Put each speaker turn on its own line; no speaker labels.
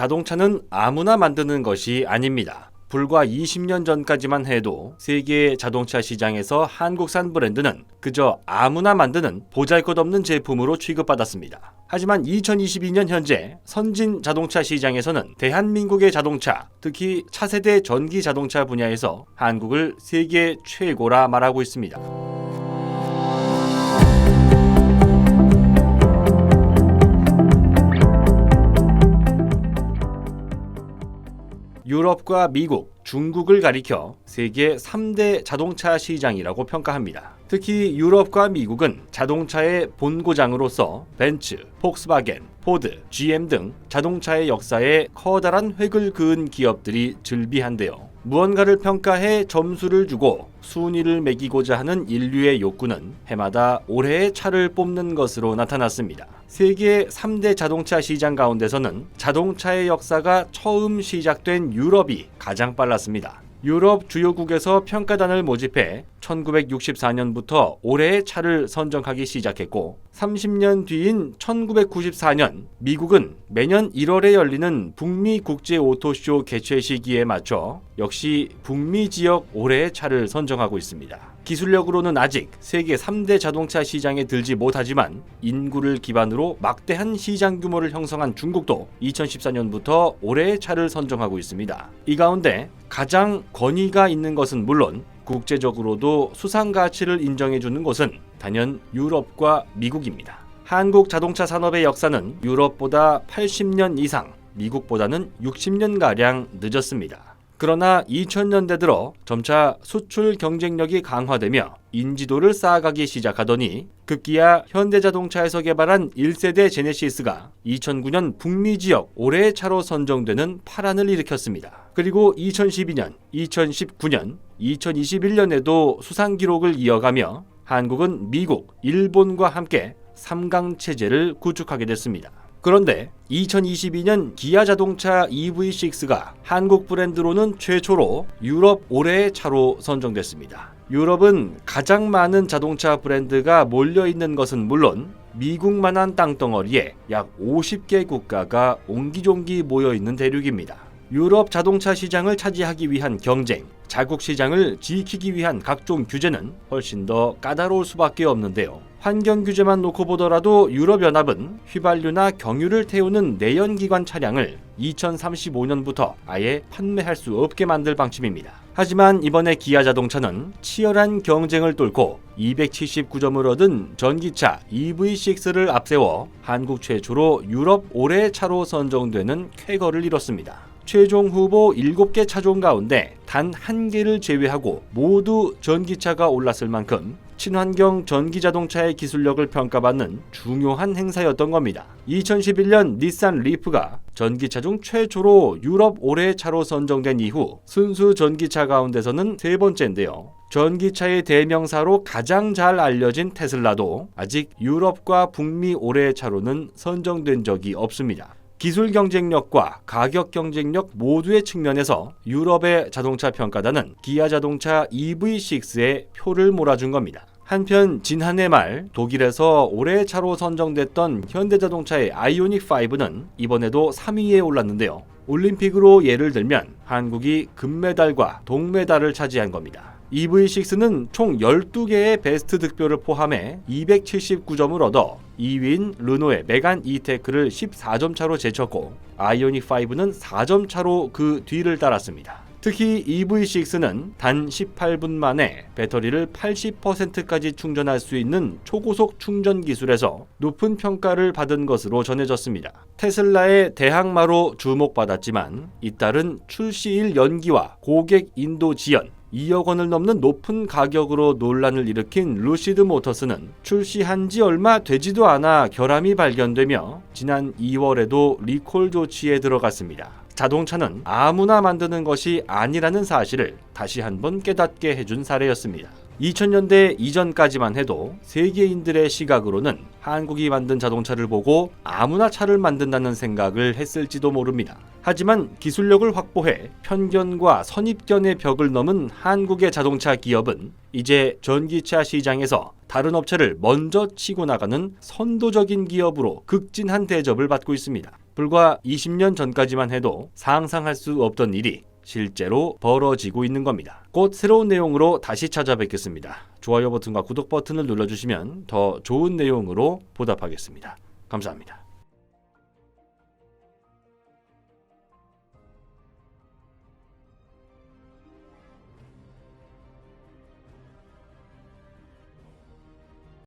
자동차는 아무나 만드는 것이 아닙니다. 불과 20년 전까지만 해도 세계 자동차 시장에서 한국산 브랜드는 그저 아무나 만드는 보잘것없는 제품으로 취급받았습니다. 하지만 2022년 현재 선진 자동차 시장에서는 대한민국의 자동차, 특히 차세대 전기 자동차 분야에서 한국을 세계 최고라 말하고 있습니다. 유럽과 미국, 중국을 가리켜 세계 3대 자동차 시장이라고 평가합니다. 특히 유럽과 미국은 자동차의 본고장으로서 벤츠, 폭스바겐, 포드, GM 등 자동차의 역사에 커다란 획을 그은 기업들이 즐비한데요. 무언가를 평가해 점수를 주고 순위를 매기고자 하는 인류의 욕구는 해마다 올해의 차를 뽑는 것으로 나타났습니다. 세계 3대 자동차 시장 가운데서는 자동차의 역사가 처음 시작된 유럽이 가장 빨랐습니다. 유럽 주요국에서 평가단을 모집해 1964년부터 올해의 차를 선정하기 시작했고 30년 뒤인 1994년 미국은 매년 1월에 열리는 북미 국제 오토쇼 개최 시기에 맞춰 역시 북미 지역 올해의 차를 선정하고 있습니다. 기술력으로는 아직 세계 3대 자동차 시장에 들지 못하지만 인구를 기반으로 막대한 시장 규모를 형성한 중국도 2014년부터 올해의 차를 선정하고 있습니다. 이 가운데 가장 권위가 있는 것은 물론 국제적으로도 수상 가치를 인정해주는 곳은 단연 유럽과 미국입니다. 한국 자동차 산업의 역사는 유럽보다 80년 이상, 미국보다는 60년가량 늦었습니다. 그러나 2000년대 들어 점차 수출 경쟁력이 강화되며 인지도를 쌓아가기 시작하더니 급기야 현대자동차에서 개발한 1세대 제네시스가 2009년 북미 지역 올해의 차로 선정되는 파란을 일으켰습니다. 그리고 2012년, 2019년, 2021년에도 수상 기록을 이어가며 한국은 미국, 일본과 함께 3강 체제를 구축하게 됐습니다. 그런데 2022년 기아 자동차 EV6가 한국 브랜드로는 최초로 유럽 올해의 차로 선정됐습니다. 유럽은 가장 많은 자동차 브랜드가 몰려있는 것은 물론 미국만한 땅덩어리에 약 50개 국가가 옹기종기 모여있는 대륙입니다. 유럽 자동차 시장을 차지하기 위한 경쟁, 자국 시장을 지키기 위한 각종 규제는 훨씬 더 까다로울 수밖에 없는데요. 환경 규제만 놓고 보더라도 유럽연합은 휘발유나 경유를 태우는 내연기관 차량을 2035년부터 아예 판매할 수 없게 만들 방침입니다. 하지만 이번에 기아 자동차는 치열한 경쟁을 뚫고 279점을 얻은 전기차 EV6를 앞세워 한국 최초로 유럽 올해의 차로 선정되는 쾌거를 이뤘습니다. 최종 후보 7개 차종 가운데 단 1개를 제외하고 모두 전기차가 올랐을 만큼 친환경 전기자동차의 기술력을 평가받는 중요한 행사였던 겁니다. 2011년 닛산 리프가 전기차 중 최초로 유럽 올해의 차로 선정된 이후 순수 전기차 가운데서는 세 번째인데요. 전기차의 대명사로 가장 잘 알려진 테슬라도 아직 유럽과 북미 올해의 차로는 선정된 적이 없습니다. 기술 경쟁력과 가격 경쟁력 모두의 측면에서 유럽의 자동차 평가단은 기아 자동차 EV6에 표를 몰아준 겁니다. 한편 지난해 말 독일에서 올해의 차로 선정됐던 현대자동차의 아이오닉5는 이번에도 3위에 올랐는데요. 올림픽으로 예를 들면 한국이 금메달과 동메달을 차지한 겁니다. EV6는 총 12개의 베스트 득표를 포함해 279점을 얻어 2위인 르노의 메간 이테크를 14점 차로 제쳤고 아이오닉5는 4점 차로 그 뒤를 따랐습니다. 특히 EV6는 단 18분 만에 배터리를 80%까지 충전할 수 있는 초고속 충전 기술에서 높은 평가를 받은 것으로 전해졌습니다. 테슬라의 대항마로 주목받았지만 잇따른 출시일 연기와 고객 인도 지연, 2억 원을 넘는 높은 가격으로 논란을 일으킨 루시드 모터스는 출시한 지 얼마 되지도 않아 결함이 발견되며 지난 2월에도 리콜 조치에 들어갔습니다. 자동차는 아무나 만드는 것이 아니라는 사실을 다시 한번 깨닫게 해준 사례였습니다. 2000년대 이전까지만 해도 세계인들의 시각으로는 한국이 만든 자동차를 보고 아무나 차를 만든다는 생각을 했을지도 모릅니다. 하지만 기술력을 확보해 편견과 선입견의 벽을 넘은 한국의 자동차 기업은 이제 전기차 시장에서 다른 업체를 먼저 치고 나가는 선도적인 기업으로 극진한 대접을 받고 있습니다. 불과 20년 전까지만 해도 상상할 수 없던 일이 실제로 벌어지고 있는 겁니다. 곧 새로운 내용으로 다시 찾아뵙겠습니다. 좋아요 버튼과 구독 버튼을 눌러주시면 더 좋은 내용으로 보답하겠습니다. 감사합니다.